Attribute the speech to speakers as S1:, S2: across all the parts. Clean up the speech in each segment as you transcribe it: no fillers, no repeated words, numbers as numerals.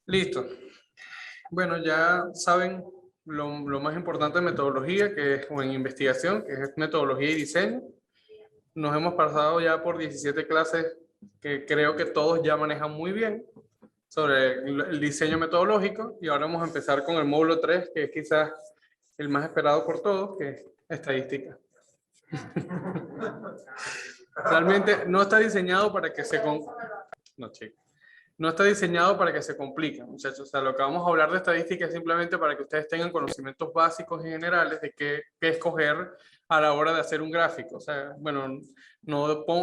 S1: Listo. Bueno, ya saben lo más importante en metodología, que es, o en investigación, que es metodología y diseño. Nos hemos pasado ya por 17 clases que creo que todos ya manejan muy bien sobre el diseño metodológico, y ahora vamos a empezar con el módulo 3, que es quizás el más esperado por todos, que es estadística. Realmente no está diseñado para que se... No, chicos. No está diseñado para que se complique, muchachos. O sea, lo que vamos a hablar de estadística es simplemente para que ustedes tengan conocimientos básicos y generales de qué escoger a la hora de hacer un gráfico. O sea, bueno,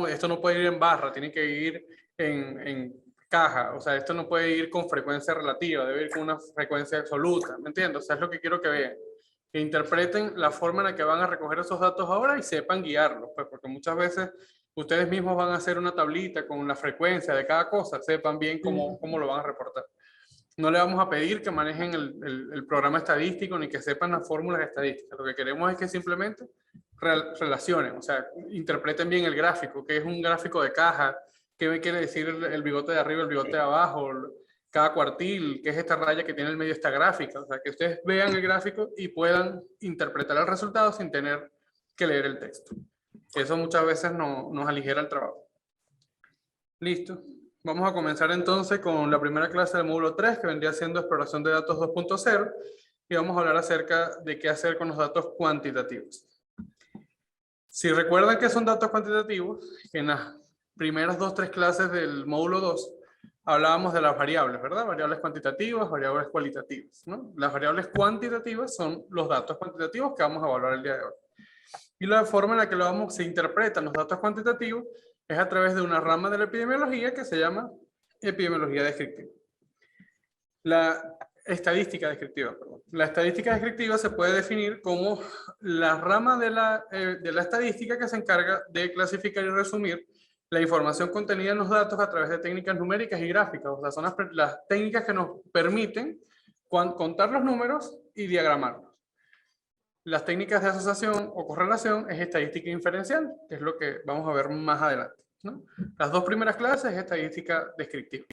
S1: esto no puede ir en barra, tiene que ir en caja. O sea, esto no puede ir con frecuencia relativa, debe ir con una frecuencia absoluta. ¿Me entiendes? O sea, es lo que quiero que vean. Que interpreten la forma en la que van a recoger esos datos ahora y sepan guiarlos, pues, porque muchas veces ustedes mismos van a hacer una tablita con la frecuencia de cada cosa, sepan bien cómo lo van a reportar. No le vamos a pedir que manejen el programa estadístico ni que sepan las fórmulas estadísticas. Lo que queremos es que simplemente relacionen, o sea, interpreten bien el gráfico, que es un gráfico de caja, qué quiere decir el bigote de arriba, el bigote de abajo, cada cuartil, qué es esta raya que tiene en medio esta gráfica. O sea, que ustedes vean el gráfico y puedan interpretar el resultado sin tener que leer el texto. Eso muchas veces nos aligera el trabajo. Listo. Vamos a comenzar entonces con la primera clase del módulo 3, que vendría siendo exploración de datos 2.0, y vamos a hablar acerca de qué hacer con los datos cuantitativos. Si recuerdan qué son datos cuantitativos, que en las primeras 2-3 clases del módulo 2 hablábamos de las variables, ¿verdad? Variables cuantitativas, variables cualitativas, ¿no? Las variables cuantitativas son los datos cuantitativos que vamos a evaluar el día de hoy. Y la forma en la que se interpretan los datos cuantitativos es a través de una rama de la epidemiología que se llama epidemiología descriptiva. La estadística descriptiva, perdón. La estadística descriptiva se puede definir como la rama de la estadística que se encarga de clasificar y resumir la información contenida en los datos a través de técnicas numéricas y gráficas. O sea, son las técnicas que nos permiten contar los números y diagramarlos. Las técnicas de asociación o correlación es estadística inferencial, que es lo que vamos a ver más adelante, ¿no? Las dos primeras clases es estadística descriptiva,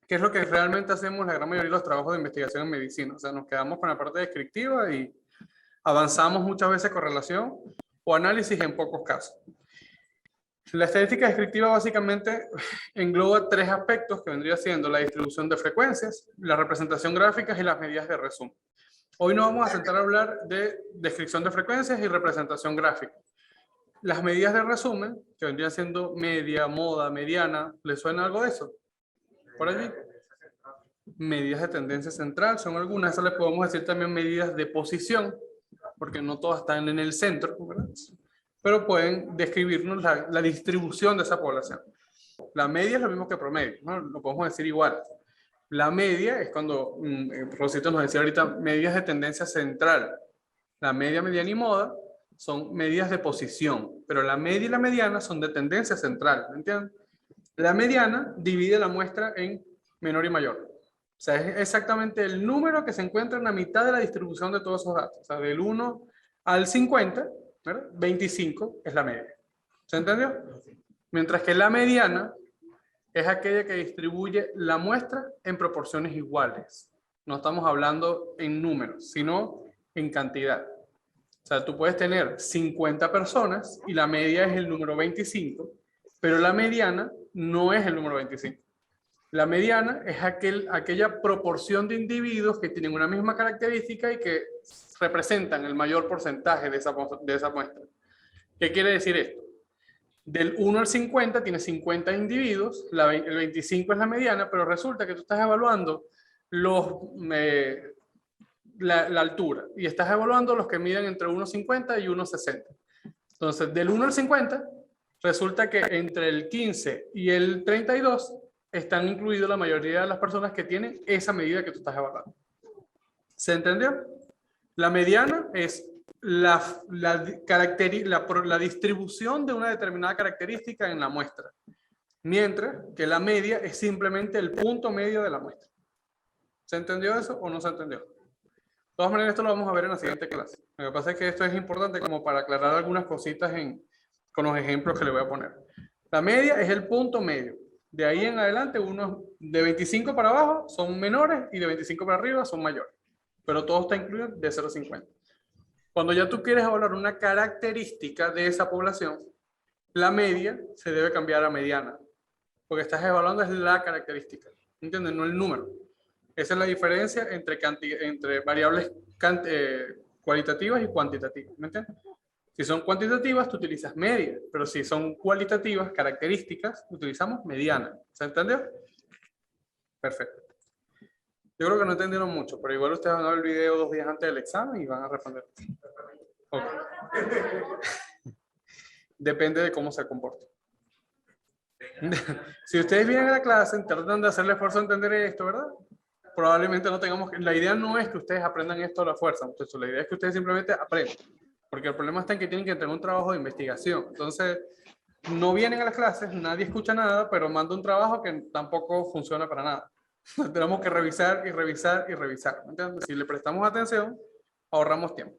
S1: que es lo que realmente hacemos la gran mayoría de los trabajos de investigación en medicina. O sea, nos quedamos con la parte descriptiva y avanzamos muchas veces correlación o análisis en pocos casos. La estadística descriptiva básicamente engloba 3 aspectos que vendría siendo la distribución de frecuencias, la representación gráfica y las medidas de resumen. Hoy nos vamos a sentar a hablar de descripción de frecuencias y representación gráfica. Las medidas de resumen, que vendrían siendo media, moda, mediana, ¿les suena algo de eso? ¿Por allí? Medidas de tendencia central son algunas. Eso les podemos decir también medidas de posición, porque no todas están en el centro, ¿verdad? Pero pueden describirnos la distribución de esa población. La media es lo mismo que promedio, ¿no? Lo podemos decir igual. La media es cuando, Rosito nos decía ahorita, medidas de tendencia central. La media, mediana y moda son medidas de posición, pero la media y la mediana son de tendencia central, ¿me entienden? La mediana divide la muestra en menor y mayor. O sea, es exactamente el número que se encuentra en la mitad de la distribución de todos esos datos. O sea, del 1 al 50, ¿verdad? 25 es la media. ¿Se entendió? Mientras que la mediana es aquella que distribuye la muestra en proporciones iguales. No estamos hablando en números, sino en cantidad. O sea, tú puedes tener 50 personas y la media es el número 25, pero la mediana no es el número 25. La mediana es aquella proporción de individuos que tienen una misma característica y que representan el mayor porcentaje de esa muestra. ¿Qué quiere decir esto? Del 1 al 50 tiene 50 individuos, el 25 es la mediana, pero resulta que tú estás evaluando la altura y estás evaluando los que miden entre 1,50 y 1,60. Entonces, del 1 al 50, resulta que entre el 15 y el 32 están incluidos la mayoría de las personas que tienen esa medida que tú estás evaluando. ¿Se entendió? La mediana es la distribución de una determinada característica en la muestra, mientras que la media es simplemente el punto medio de la muestra. ¿Se entendió eso o no se entendió? De todas maneras, esto lo vamos a ver en la siguiente clase. Lo que pasa es que esto es importante como para aclarar algunas cositas con los ejemplos que le voy a poner. La media es el punto medio. De ahí en adelante, unos de 25 para abajo son menores y de 25 para arriba son mayores. Pero todo está incluido de 0 a 50. Cuando ya tú quieres evaluar una característica de esa población, la media se debe cambiar a mediana. Porque estás evaluando es la característica. ¿Entiendes? No el número. Esa es la diferencia entre variables cualitativas y cuantitativas. ¿Me entiendes? Si son cuantitativas, tú utilizas media, pero si son cualitativas, características, utilizamos mediana. ¿Se entendió? Perfecto. Yo creo que no entendieron mucho, pero igual ustedes van a ver el video 2 días antes del examen y van a responder. Okay. Depende de cómo se comporte. Si ustedes vienen a la clase, tratan de hacer el esfuerzo de entender esto, ¿verdad? Probablemente no tengamos que... La idea no es que ustedes aprendan esto a la fuerza, muchachos. La idea es que ustedes simplemente aprendan. Porque el problema está en que tienen que entregar un trabajo de investigación. Entonces, no vienen a las clases, nadie escucha nada, pero manda un trabajo que tampoco funciona para nada. Tenemos que revisar y revisar y revisar. ¿Entiendes? Si le prestamos atención, ahorramos tiempo.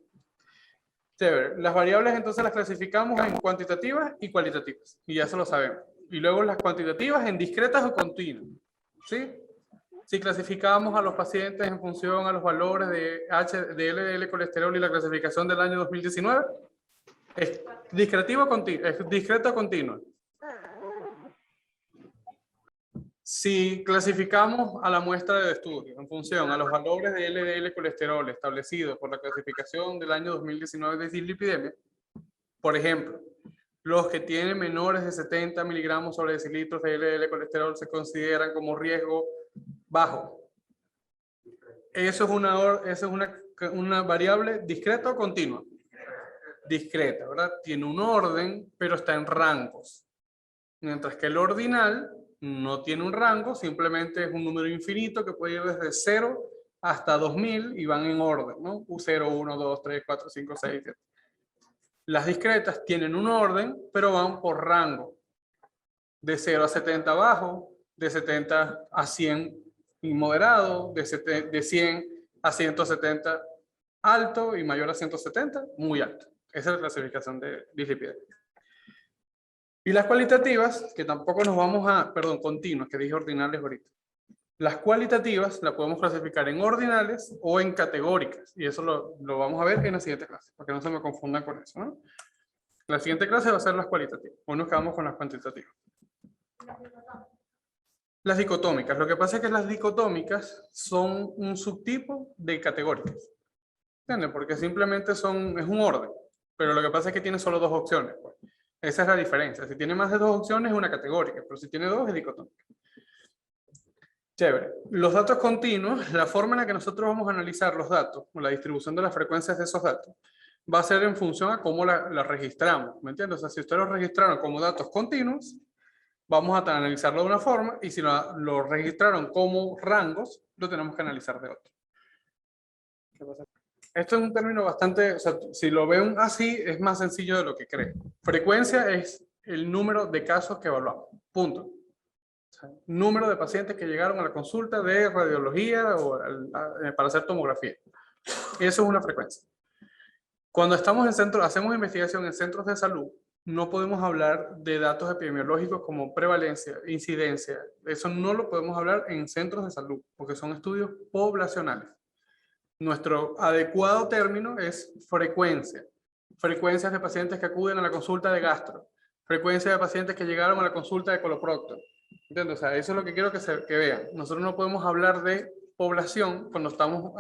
S1: Chévere. Las variables entonces las clasificamos en cuantitativas y cualitativas. Y ya se lo sabemos. Y luego las cuantitativas en discretas o continuas. ¿Sí? Si clasificamos a los pacientes en función a los valores de LDL, colesterol y la clasificación del año 2019, es discretivo continuo, es discreto continuo. Si clasificamos a la muestra de estudio en función a los valores de LDL, colesterol establecidos por la clasificación del año 2019 de dislipidemia, por ejemplo, los que tienen menores de 70 miligramos sobre decilitros de LDL colesterol se consideran como riesgo bajo. Eso es una variable discreta o continua. Discreta, ¿verdad? Tiene un orden, pero está en rangos. Mientras que el ordinal no tiene un rango, simplemente es un número infinito que puede ir desde 0 hasta 2000 y van en orden, ¿no? U0, 1, 2, 3, 4, 5, 6, 7. Las discretas tienen un orden, pero van por rango. De 0 a 70 bajo, de 70 a 100 moderado, de 100 a 170 alto y mayor a 170 muy alto. Esa es la clasificación de dislipidemia. Y las cualitativas, que tampoco nos vamos a, perdón, continuas, que dije ordinales ahorita. Las cualitativas las podemos clasificar en ordinales o en categóricas. Y eso lo vamos a ver en la siguiente clase, para que no se me confundan con eso, ¿no? La siguiente clase va a ser las cualitativas. Hoy nos quedamos con las cuantitativas. Las dicotómicas. Lo que pasa es que las dicotómicas son un subtipo de categóricas. ¿Entienden? Porque simplemente es un orden. Pero lo que pasa es que tiene solo 2 opciones. Pues. Esa es la diferencia. Si tiene más de 2 opciones es una categórica, pero si tiene 2 es dicotómica. Chévere. Los datos continuos, la forma en la que nosotros vamos a analizar los datos, o la distribución de las frecuencias de esos datos, va a ser en función a cómo la registramos. ¿Me entiendes? O sea, si ustedes los registraron como datos continuos, vamos a analizarlo de una forma, y si lo registraron como rangos, lo tenemos que analizar de otra. ¿Qué pasa? Esto es un término bastante, o sea, si lo ven así, es más sencillo de lo que creen. Frecuencia es el número de casos que evaluamos. Punto. O sea, número de pacientes que llegaron a la consulta de radiología o para hacer tomografía. Eso es una frecuencia. Cuando estamos en centros, hacemos investigación en centros de salud, no podemos hablar de datos epidemiológicos como prevalencia, incidencia. Eso no lo podemos hablar en centros de salud, porque son estudios poblacionales. Nuestro adecuado término es frecuencia. Frecuencias de pacientes que acuden a la consulta de gastro. Frecuencia de pacientes que llegaron a la consulta de coloprocto. ¿Entiendes? O sea, eso es lo que quiero que vean. Nosotros no podemos hablar de población cuando estamos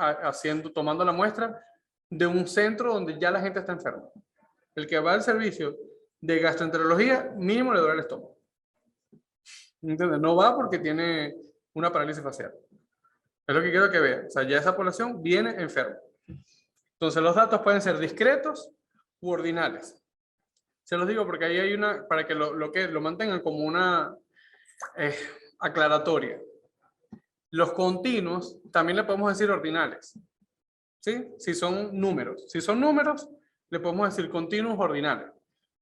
S1: tomando la muestra de un centro donde ya la gente está enferma. El que va al servicio de gastroenterología, mínimo le duele el estómago. ¿Entiendes? No va porque tiene una parálisis facial. Es lo que quiero que vean. O sea, ya esa población viene enferma. Entonces, los datos pueden ser discretos u ordinales. Se los digo porque ahí hay una, para que lo mantengan como una aclaratoria. Los continuos también le podemos decir ordinales. ¿Sí? Si son números. Si son números, le podemos decir continuos ordinales.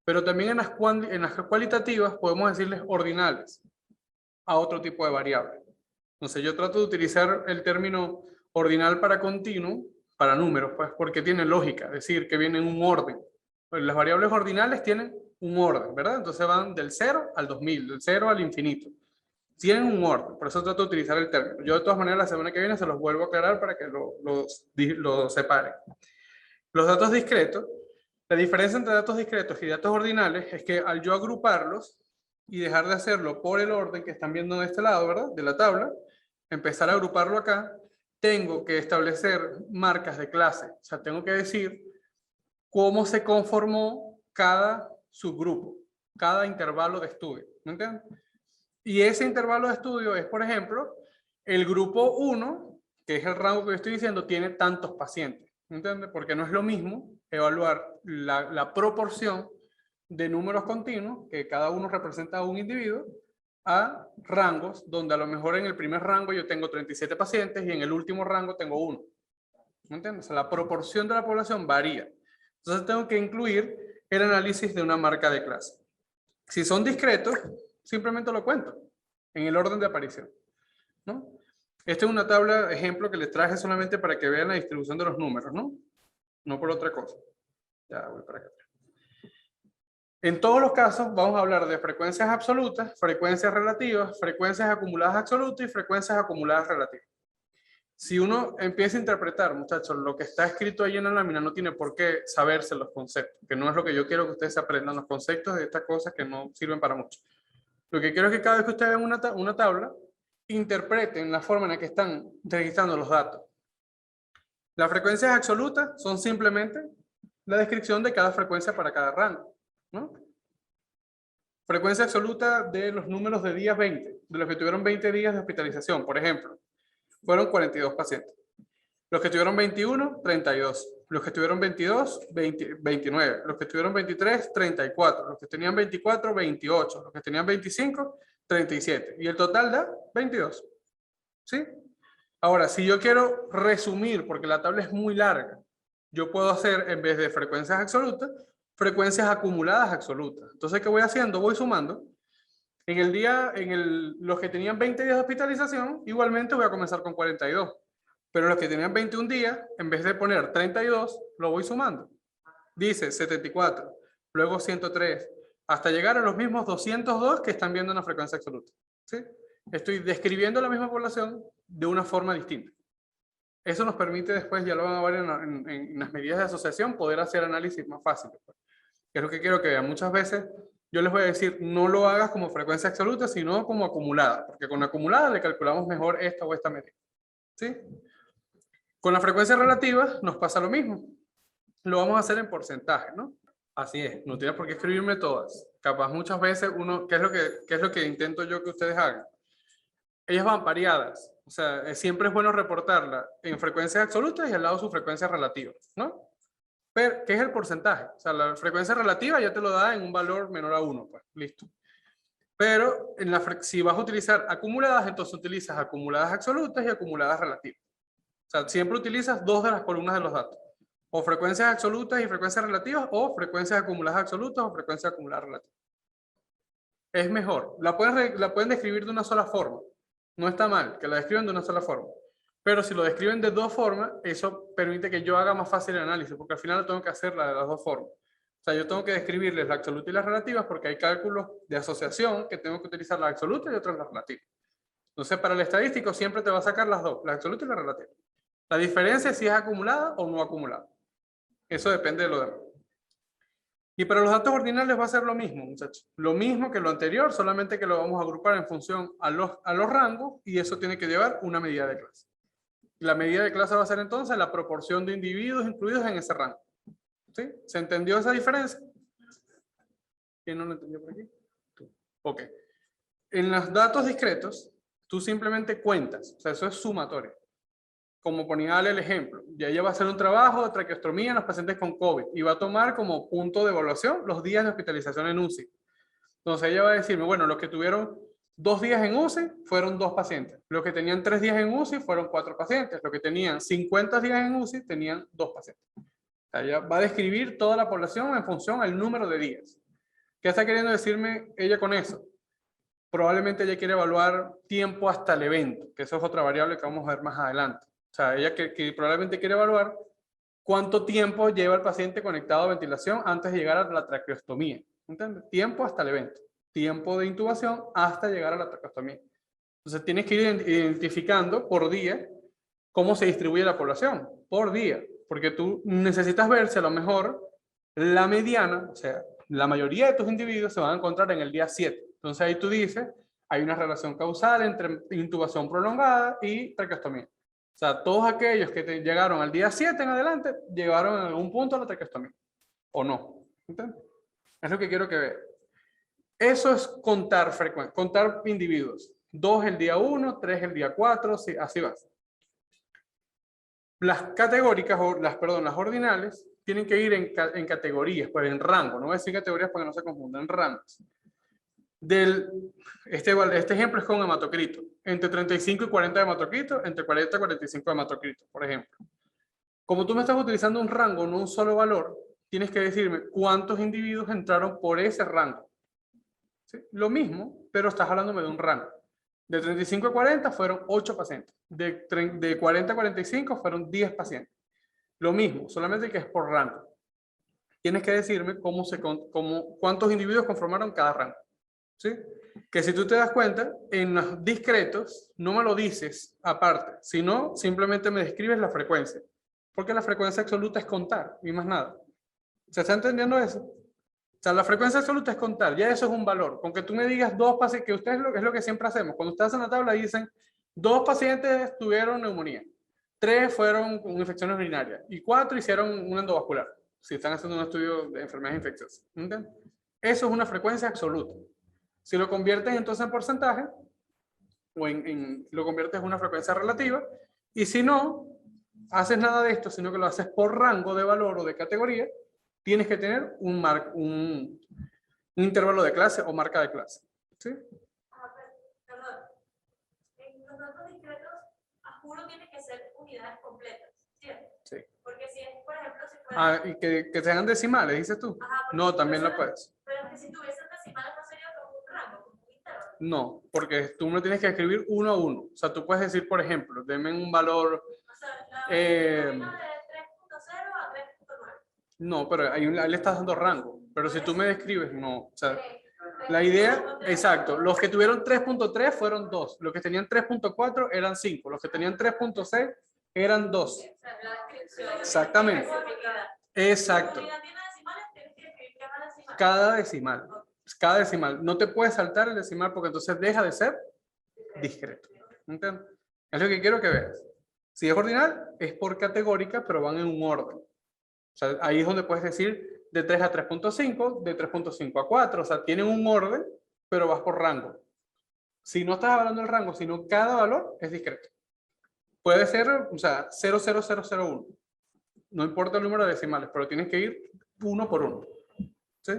S1: Pero también en las cualitativas podemos decirles ordinales a otro tipo de variable. Entonces yo trato de utilizar el término ordinal para continuo, para números, pues porque tiene lógica, es decir, que viene en un orden. Pues las variables ordinales tienen un orden, ¿verdad? Entonces van del 0 al 2000, del 0 al infinito. Tienen un orden, por eso trato de utilizar el término. Yo de todas maneras la semana que viene se los vuelvo a aclarar para que lo separen. Los datos discretos, la diferencia entre datos discretos y datos ordinales es que al yo agruparlos y dejar de hacerlo por el orden que están viendo de este lado, ¿verdad? De la tabla, empezar a agruparlo acá, tengo que establecer marcas de clase. O sea, tengo que decir cómo se conformó cada subgrupo, cada intervalo de estudio. ¿Me entienden? Y ese intervalo de estudio es, por ejemplo, el grupo 1, que es el rango que yo estoy diciendo, tiene tantos pacientes. ¿Me entiendes? Porque no es lo mismo evaluar la proporción de números continuos, que cada uno representa a un individuo, a rangos donde a lo mejor en el primer rango yo tengo 37 pacientes y en el último rango tengo 1. ¿Me entiendes? O sea, la proporción de la población varía. Entonces tengo que incluir el análisis de una marca de clase. Si son discretos, simplemente lo cuento en el orden de aparición, ¿no? Esta es una tabla ejemplo que les traje solamente para que vean la distribución de los números, ¿no? No por otra cosa. Ya voy para acá. En todos los casos vamos a hablar de frecuencias absolutas, frecuencias relativas, frecuencias acumuladas absolutas y frecuencias acumuladas relativas. Si uno empieza a interpretar, muchachos, lo que está escrito ahí en la lámina no tiene por qué saberse los conceptos, que no es lo que yo quiero que ustedes aprendan, los conceptos de estas cosas que no sirven para mucho. Lo que quiero es que cada vez que ustedes vean una tabla, interpreten la forma en la que están registrando los datos. Las frecuencias absolutas son simplemente la descripción de cada frecuencia para cada rango, ¿no? Frecuencia absoluta de los números de días 20, de los que tuvieron 20 días de hospitalización, por ejemplo, fueron 42 pacientes. Los que tuvieron 21, 32. Los que tuvieron 22, 29. Los que tuvieron 23, 34. Los que tenían 24, 28. Los que tenían 25, 37. Y el total da 22. ¿Sí? Ahora, si yo quiero resumir, porque la tabla es muy larga, yo puedo hacer, en vez de frecuencias absolutas, frecuencias acumuladas absolutas. Entonces, ¿qué voy haciendo? Voy sumando. Los que tenían 20 días de hospitalización, igualmente voy a comenzar con 42. Pero los que tenían 21 días, en vez de poner 32, lo voy sumando. Dice 74, luego 103, hasta llegar a los mismos 202 que están viendo en la frecuencia absoluta. ¿Sí? Estoy describiendo la misma población de una forma distinta. Eso nos permite después, ya lo van a ver en las medidas de asociación, poder hacer análisis más fáciles. Que es lo que quiero que vean. Muchas veces yo les voy a decir, no lo hagas como frecuencia absoluta, sino como acumulada, porque con acumulada le calculamos mejor esta o esta medida. ¿Sí? Con la frecuencia relativa nos pasa lo mismo. Lo vamos a hacer en porcentaje, ¿no? Así es, no tienes por qué escribirme todas. Capaz muchas veces uno, ¿qué es lo que intento yo que ustedes hagan? Ellas van pareadas. O sea, siempre es bueno reportarla en frecuencias absolutas y al lado su frecuencia relativa, ¿no? Pero, ¿qué es el porcentaje? O sea, la frecuencia relativa ya te lo da en un valor menor a 1, pues, listo. Pero si vas a utilizar acumuladas, entonces utilizas acumuladas absolutas y acumuladas relativas. O sea, siempre utilizas dos de las columnas de los datos. O frecuencias absolutas y frecuencias relativas, o frecuencias acumuladas absolutas o frecuencias acumuladas relativas. Es mejor. La pueden describir de una sola forma. No está mal que la describan de una sola forma. Pero si lo describen de dos formas, eso permite que yo haga más fácil el análisis, porque al final lo tengo que hacer de las dos formas. O sea, yo tengo que describirles la absoluta y las relativas porque hay cálculos de asociación que tengo que utilizar las absolutas y otras las relativas. Entonces, para el estadístico siempre te va a sacar las dos, la absoluta y la relativa. La diferencia es si es acumulada o no acumulada. Eso depende de lo demás. Y para los datos ordinales va a ser lo mismo, muchachos. Lo mismo que lo anterior, solamente que lo vamos a agrupar en función a los rangos y eso tiene que llevar una medida de clase. La medida de clase va a ser entonces la proporción de individuos incluidos en ese rango. ¿Sí? ¿Se entendió esa diferencia? ¿Quién no lo entendió por aquí? Tú. Ok. En los datos discretos, tú simplemente cuentas. O sea, eso es sumatorio. Como ponía el ejemplo, ya ella va a hacer un trabajo de traqueostomía en los pacientes con COVID y va a tomar como punto de evaluación los días de hospitalización en UCI. Entonces ella va a decirme, bueno, los que tuvieron 2 días en UCI fueron 2 pacientes. Los que tenían 3 días en UCI fueron 4 pacientes. Los que tenían 50 días en UCI tenían 2 pacientes. O sea, ella va a describir toda la población en función al número de días. ¿Qué está queriendo decirme ella con eso? Probablemente ella quiere evaluar tiempo hasta el evento, que eso es otra variable que vamos a ver más adelante. O sea, ella que probablemente quiere evaluar cuánto tiempo lleva el paciente conectado a ventilación antes de llegar a la traqueostomía. ¿Entiendes? Tiempo hasta el evento. Tiempo de intubación hasta llegar a la traqueostomía. Entonces tienes que ir identificando por día cómo se distribuye la población, por día, porque tú necesitas ver si a lo mejor la mediana, o sea, la mayoría de tus individuos se van a encontrar en el día 7. Entonces ahí tú dices, hay una relación causal entre intubación prolongada y traqueostomía. O sea, todos aquellos que llegaron al día 7 en adelante, llegaron en algún punto a la traqueostomía, o no. ¿Entiendes? Es lo que quiero que vean. Eso es contar frecuencia, contar individuos. 2 el día 1, 3 el día 4, sí, así vas. Las categóricas, las ordinales, tienen que ir en categorías, pues en rango. No voy a decir categorías para que no se confundan, rangos. Este ejemplo es con hematocrito. Entre 35 y 40 de hematocrito, entre 40 y 45 de hematocrito, por ejemplo. Como tú me estás utilizando un rango, no un solo valor, tienes que decirme cuántos individuos entraron por ese rango. ¿Sí? Lo mismo, pero estás hablándome de un rango. De 35 a 40 fueron 8 pacientes. De 40 a 45 fueron 10 pacientes. Lo mismo, solamente que es por rango. Tienes que decirme cuántos individuos conformaron cada rango. ¿Sí? Que si tú te das cuenta, en los discretos no me lo dices aparte, sino simplemente me describes la frecuencia. Porque la frecuencia absoluta es contar y más nada. ¿Se está entendiendo eso? O sea, la frecuencia absoluta es contar, ya eso es un valor. Con que tú me digas 2 pacientes, que ustedes es lo que siempre hacemos. Cuando ustedes en la tabla dicen 2 pacientes tuvieron neumonía, 3 fueron con infecciones urinarias y 4 hicieron un endovascular, si están haciendo un estudio de enfermedades infecciosas. ¿Entienden? Eso es una frecuencia absoluta. Si lo conviertes entonces en porcentaje, o lo conviertes en una frecuencia relativa, y si no haces nada de esto, sino que lo haces por rango de valor o de categoría, tienes que tener un intervalo de clase o marca de clase. ¿Sí?
S2: Perdón. En los datos discretos, a juro tiene que ser unidades completas, ¿cierto?
S1: Sí.
S2: Porque si es, por ejemplo, si fuera...
S1: Y que sean decimales, dices tú.
S2: Ajá,
S1: No, también lo puedes.
S2: Pero es que si tuviesen decimales no sería como un rango, como un intervalo.
S1: No, porque tú no tienes que escribir uno a uno. O sea, tú puedes decir, por ejemplo, denme un valor...
S2: O sea, la de 3.0 a 3.9.
S1: No, pero ahí le estás dando rango. Pero si tú me describes, no. O sea, la idea, exacto. Los que tuvieron 3.3 fueron 2. Los que tenían 3.4 eran 5. Los que tenían 3.6 eran 2. Exactamente. Exacto. Cada decimal. Cada decimal. No te puedes saltar el decimal porque entonces deja de ser discreto. ¿Entiendes? Es lo que quiero que veas. Si es ordinal, es por categórica, pero van en un orden. O sea, ahí es donde puedes decir de 3 a 3.5, de 3.5 a 4. O sea, tienen un orden, pero vas por rango. Si no estás hablando del rango, sino cada valor es discreto. Puede ser, o sea, 00001. No importa el número de decimales, pero tienes que ir uno por uno. ¿Sí?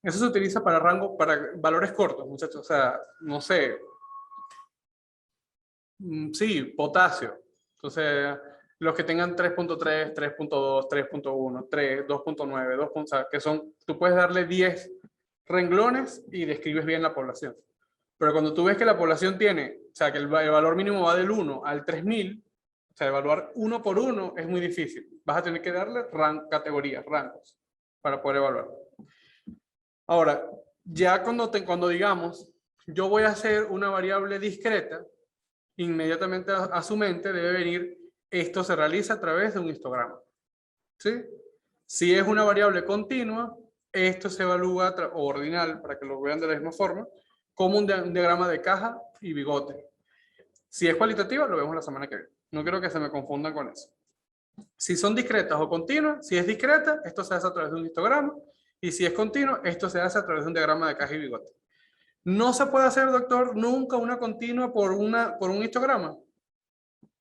S1: Eso se utiliza para rango, para valores cortos, muchachos. O sea, no sé. Sí, potasio. Entonces, los que tengan 3.3, 3.2, 3.1, 3, 2.9, 2. O sea, que son, tú puedes darle 10 renglones y describes bien la población. Pero cuando tú ves que la población tiene, o sea, que el valor mínimo va del 1 al 3000, o sea, evaluar uno por uno es muy difícil. Vas a tener que darle categorías, rangos, para poder evaluar. Ahora, ya cuando digamos, yo voy a hacer una variable discreta, inmediatamente a su mente debe venir, esto se realiza a través de un histograma. ¿Sí? Si es una variable continua, esto se evalúa, o ordinal, para que lo vean de la misma forma, como un diagrama de caja y bigote. Si es cualitativa, lo vemos la semana que viene. No quiero que se me confundan con eso. Si son discretas o continuas, si es discreta, esto se hace a través de un histograma, y si es continuo, esto se hace a través de un diagrama de caja y bigote. ¿No se puede hacer, doctor, nunca una continua por un histograma?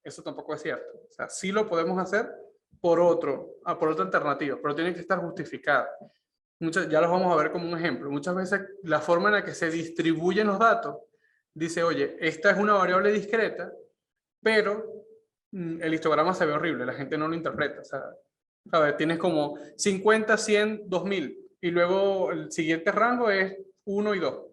S1: Eso tampoco es cierto. O sea, sí lo podemos hacer por otra alternativa, pero tiene que estar justificada. Ya los vamos a ver como un ejemplo. Muchas veces la forma en la que se distribuyen los datos dice, oye, esta es una variable discreta, pero el histograma se ve horrible, la gente no lo interpreta. O sea, ¿sabes? Tienes como 50, 100, 2000 y luego el siguiente rango es 1 y 2.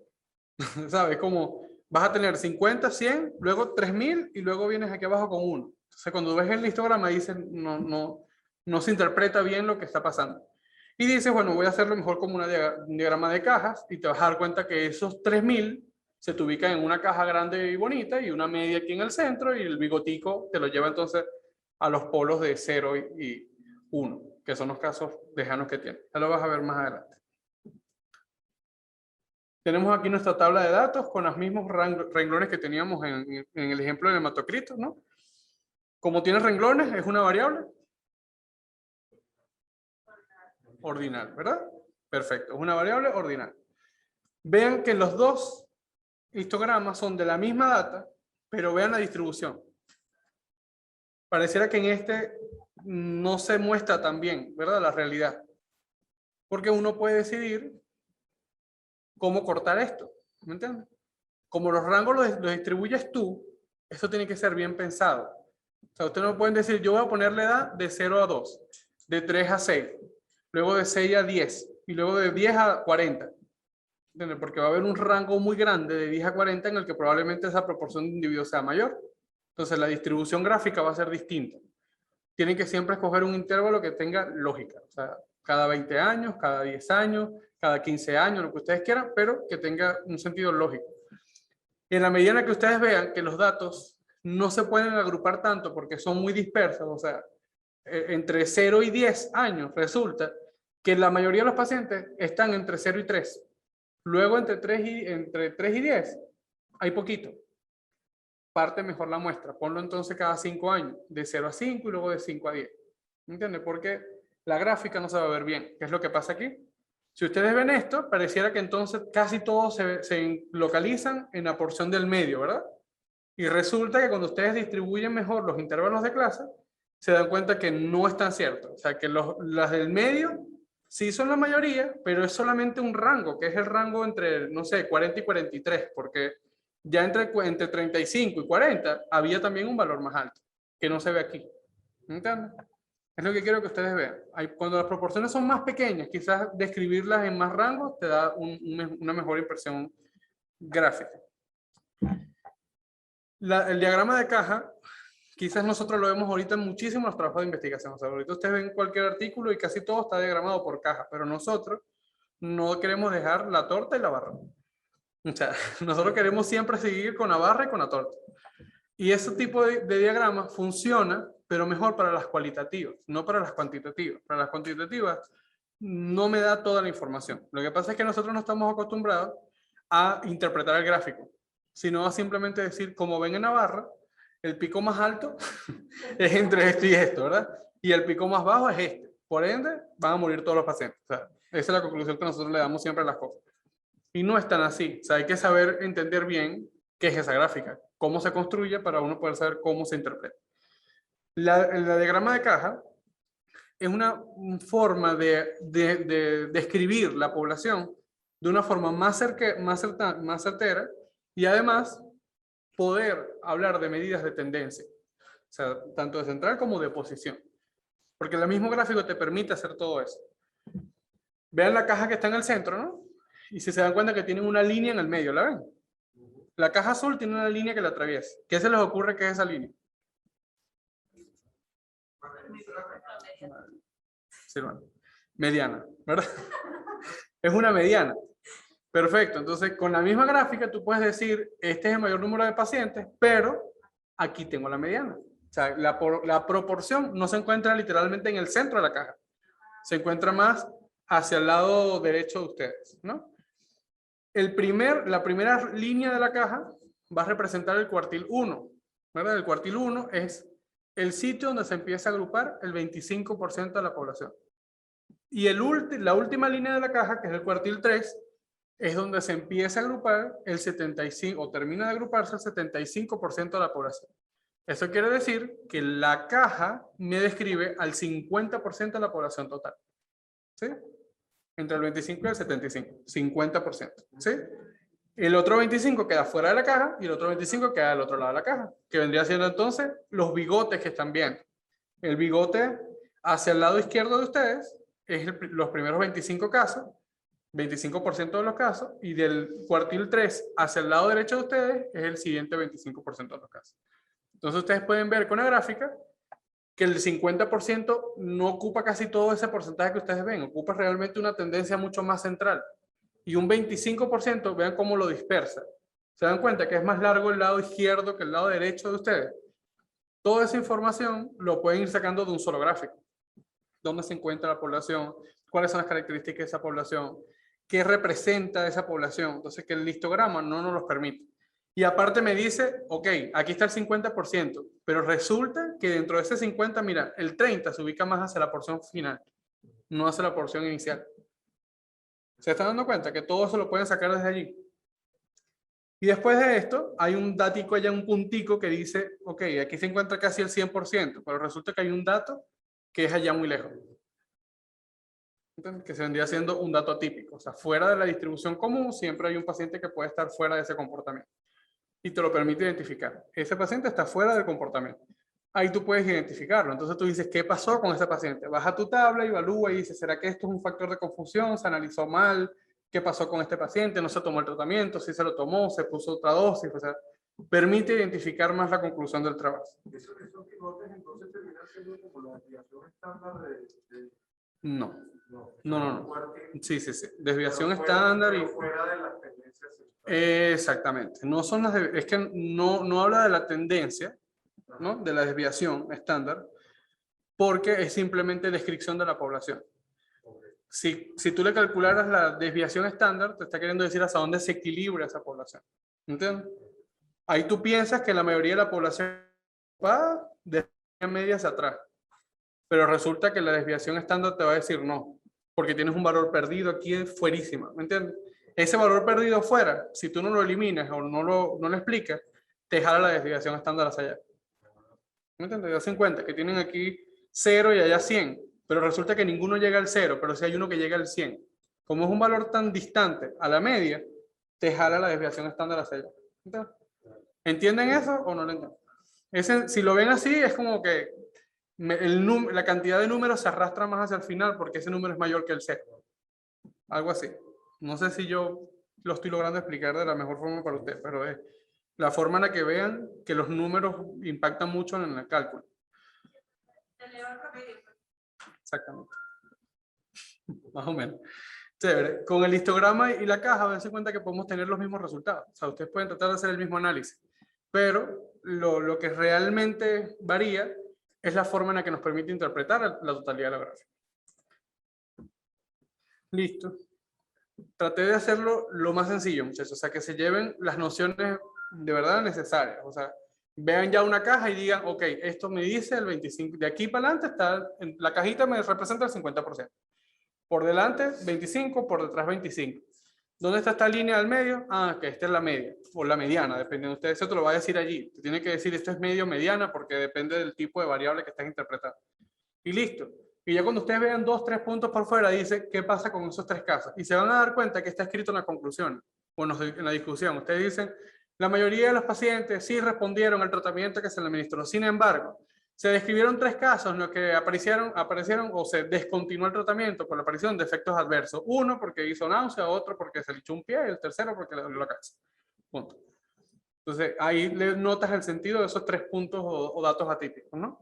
S1: ¿Sabes? Como vas a tener 50, 100, luego 3000 y luego vienes aquí abajo con 1. Entonces cuando ves el histograma dicen no se interpreta bien lo que está pasando. Y dices, bueno, voy a hacerlo mejor como un diagrama de cajas y te vas a dar cuenta que esos 3000 se te ubican en una caja grande y bonita y una media aquí en el centro y el bigotico te lo lleva entonces a los polos de 0 y 1, que son los casos lejanos que tiene. Ya lo vas a ver más adelante. Tenemos aquí nuestra tabla de datos con los mismos renglones que teníamos en el ejemplo del hematocrito, ¿no? Como tiene renglones, es una variable ordinal, ¿verdad? Perfecto, es una variable ordinal. Vean que los dos histogramas son de la misma data, pero vean la distribución. Pareciera que en este no se muestra tan bien, ¿verdad? La realidad. Porque uno puede decidir cómo cortar esto, ¿me entiendes? Como los rangos los distribuyes tú, esto tiene que ser bien pensado. O sea, ustedes no pueden decir, yo voy a poner la edad de 0 a 2, de 3 a 6, luego de 6 a 10, y luego de 10 a 40. ¿Entiendes? Porque va a haber un rango muy grande de 10 a 40 en el que probablemente esa proporción de individuos sea mayor. Entonces la distribución gráfica va a ser distinta. Tienen que siempre escoger un intervalo que tenga lógica. O sea, cada 20 años, cada 10 años, cada 15 años, lo que ustedes quieran, pero que tenga un sentido lógico. En la medida en que ustedes vean que los datos no se pueden agrupar tanto porque son muy dispersos, o sea, entre 0 y 10 años resulta que la mayoría de los pacientes están entre 0 y 3. Luego entre 3 y 10 hay poquito. Parte mejor la muestra. Ponlo entonces cada 5 años, de 0 a 5 y luego de 5 a 10. ¿Entiendes? Porque la gráfica no se va a ver bien. ¿Qué es lo que pasa aquí? Si ustedes ven esto, pareciera que entonces casi todos se localizan en la porción del medio, ¿verdad? Y resulta que cuando ustedes distribuyen mejor los intervalos de clase, se dan cuenta que no es tan cierto. O sea, que las del medio sí son la mayoría, pero es solamente un rango, que es el rango entre, no sé, 40 y 43, porque ya entre 35 y 40 había también un valor más alto, que no se ve aquí. ¿Entienden? Es lo que quiero que ustedes vean. Cuando las proporciones son más pequeñas, quizás describirlas en más rangos te da una mejor impresión gráfica. El diagrama de caja, quizás nosotros lo vemos ahorita en muchísimos trabajos de investigación. O sea, ahorita ustedes ven cualquier artículo y casi todo está diagramado por caja, pero nosotros no queremos dejar la torta y la barra. O sea, nosotros queremos siempre seguir con la barra y con la torta. Y ese tipo de diagrama funciona, pero mejor para las cualitativas, no para las cuantitativas. Para las cuantitativas no me da toda la información. Lo que pasa es que nosotros no estamos acostumbrados a interpretar el gráfico, sino a simplemente decir, como ven en la barra, el pico más alto es entre esto y esto, ¿verdad? Y el pico más bajo es este. Por ende, van a morir todos los pacientes. O sea, esa es la conclusión que nosotros le damos siempre a las cosas. Y no es tan así. O sea, hay que saber entender bien qué es esa gráfica, cómo se construye para uno poder saber cómo se interpreta. El diagrama de caja es una forma de describir la población de una forma más certera y además poder hablar de medidas de tendencia, o sea, tanto de central como de posición. Porque el mismo gráfico te permite hacer todo eso. Vean la caja que está en el centro, ¿no? Y si se dan cuenta que tienen una línea en el medio, ¿la ven? La caja azul tiene una línea que la atraviesa. ¿Qué se les ocurre que es esa línea? Sí, bueno. Mediana, ¿verdad? Es una mediana. Perfecto. Entonces, con la misma gráfica, tú puedes decir, este es el mayor número de pacientes, pero aquí tengo la mediana. O sea, la proporción no se encuentra literalmente en el centro de la caja. Se encuentra más hacia el lado derecho de ustedes, ¿no? La primera línea de la caja va a representar el cuartil 1, ¿verdad? El cuartil 1 es el sitio donde se empieza a agrupar el 25% de la población. Y la última línea de la caja, que es el cuartil 3, es donde se empieza a agrupar el 75, o termina de agruparse el 75% de la población. Eso quiere decir que la caja me describe al 50% de la población total. ¿Sí? Entre el 25 y el 75, 50%. ¿Sí? El otro 25 queda fuera de la caja y el otro 25 queda del otro lado de la caja, que vendría siendo entonces los bigotes que están viendo. El bigote hacia el lado izquierdo de ustedes es los primeros 25 casos, 25% de los casos, y del cuartil 3 hacia el lado derecho de ustedes es el siguiente 25% de los casos. Entonces ustedes pueden ver con la gráfica que el 50% no ocupa casi todo ese porcentaje que ustedes ven, ocupa realmente una tendencia mucho más central. Y un 25%, vean cómo lo dispersa. ¿Se dan cuenta que es más largo el lado izquierdo que el lado derecho de ustedes? Toda esa información lo pueden ir sacando de un solo gráfico. ¿Dónde se encuentra la población? ¿Cuáles son las características de esa población? ¿Qué representa esa población? Entonces, que el histograma no nos los permite. Y aparte me dice, ok, aquí está el 50%, pero resulta que dentro de ese 50, mira, el 30 se ubica más hacia la porción final, no hacia la porción inicial. ¿Se están dando cuenta que todo eso lo pueden sacar desde allí? Y después de esto, hay un datico allá, un puntico que dice, ok, aquí se encuentra casi el 100%, pero resulta que hay un dato que es allá muy lejos. Entonces, que se vendría siendo un dato atípico. O sea, fuera de la distribución común, siempre hay un paciente que puede estar fuera de ese comportamiento. Y te lo permite identificar. Ese paciente está fuera del comportamiento. Ahí tú puedes identificarlo. Entonces tú dices, ¿qué pasó con ese paciente? Vas a tu tabla, evalúa y dices, ¿será que esto es un factor de confusión? ¿Se analizó mal? ¿Qué pasó con este paciente? ¿No se tomó el tratamiento? ¿Sí se lo tomó? ¿Se puso otra dosis? O sea, permite identificar más la conclusión del trabajo.
S3: Esos pivotes entonces terminan siendo como la desviación estándar de...
S1: No.
S3: No.
S1: No. Sí. Desviación estándar y...
S3: fuera de las tendencias.
S1: Exactamente. No son las es que no habla de la tendencia, ¿no? De la desviación estándar, porque es simplemente descripción de la población. Si tú le calcularas la desviación estándar, te está queriendo decir hasta dónde se equilibra esa población. ¿Entiendes? Ahí tú piensas que la mayoría de la población va de media hacia atrás, pero resulta que la desviación estándar te va a decir no, porque tienes un valor perdido aquí fuerísima. ¿Me entiendes? Ese valor perdido fuera, si tú no lo eliminas o no lo explicas, te jala la desviación estándar hacia allá. ¿Me entiendes? Ya se dan cuenta que tienen aquí 0 y allá 100, pero resulta que ninguno llega al 0, pero sí hay uno que llega al 100. Como es un valor tan distante a la media, te jala la desviación estándar hacia allá. ¿Entiendes? ¿Entienden eso o no lo entienden? Si lo ven así, es como que la cantidad de números se arrastra más hacia el final porque ese número es mayor que el 0. Algo así. No sé si yo lo estoy logrando explicar de la mejor forma para ustedes, pero es la forma en la que vean que los números impactan mucho en el cálculo. Exactamente. Más o menos. Chévere. Con el histograma y la caja, dense cuenta que podemos tener los mismos resultados. O sea, ustedes pueden tratar de hacer el mismo análisis. Pero lo que realmente varía es la forma en la que nos permite interpretar la totalidad de la gráfica. Listo. Traté de hacerlo lo más sencillo, muchachos. O sea, que se lleven las nociones de verdad necesarias. O sea, vean ya una caja y digan, ok, esto me dice el 25%. De aquí para adelante está, la cajita me representa el 50%. Por delante, 25, por detrás, 25. ¿Dónde está esta línea del medio? Ah, que esta es la media, o la mediana, dependiendo de ustedes. Eso te lo va a decir allí. Te tiene que decir esto es medio mediana porque depende del tipo de variable que estás interpretando. Y listo. Y ya cuando ustedes vean 2, 3 puntos por fuera, dice qué pasa con esos 3 casos. Y se van a dar cuenta que está escrito en la conclusión, o en la discusión. Ustedes dicen, la mayoría de los pacientes sí respondieron al tratamiento que se le administró. Sin embargo, se describieron 3 casos en los que aparecieron o se descontinuó el tratamiento por la aparición de efectos adversos. Uno porque hizo náusea, otro porque se le echó un pie y el tercero porque le dolió la cabeza. Punto. Entonces, ahí le notas el sentido de esos 3 puntos o datos atípicos, ¿no?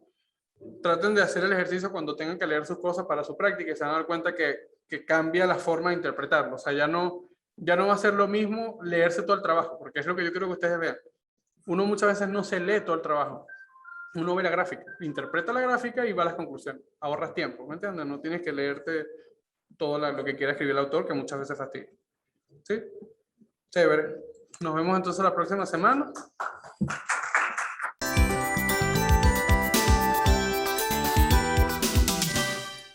S1: Traten de hacer el ejercicio cuando tengan que leer sus cosas para su práctica y se van a dar cuenta que cambia la forma de interpretarlo. O sea, ya no va a ser lo mismo leerse todo el trabajo, porque es lo que yo quiero que ustedes vean. Uno muchas veces no se lee todo el trabajo. Uno ve la gráfica, interpreta la gráfica y va a las conclusiones. Ahorras tiempo, ¿me entiendes? No tienes que leerte todo lo que quiera escribir el autor, que muchas veces fastidia. ¿Sí? Chévere. Nos vemos entonces la próxima semana.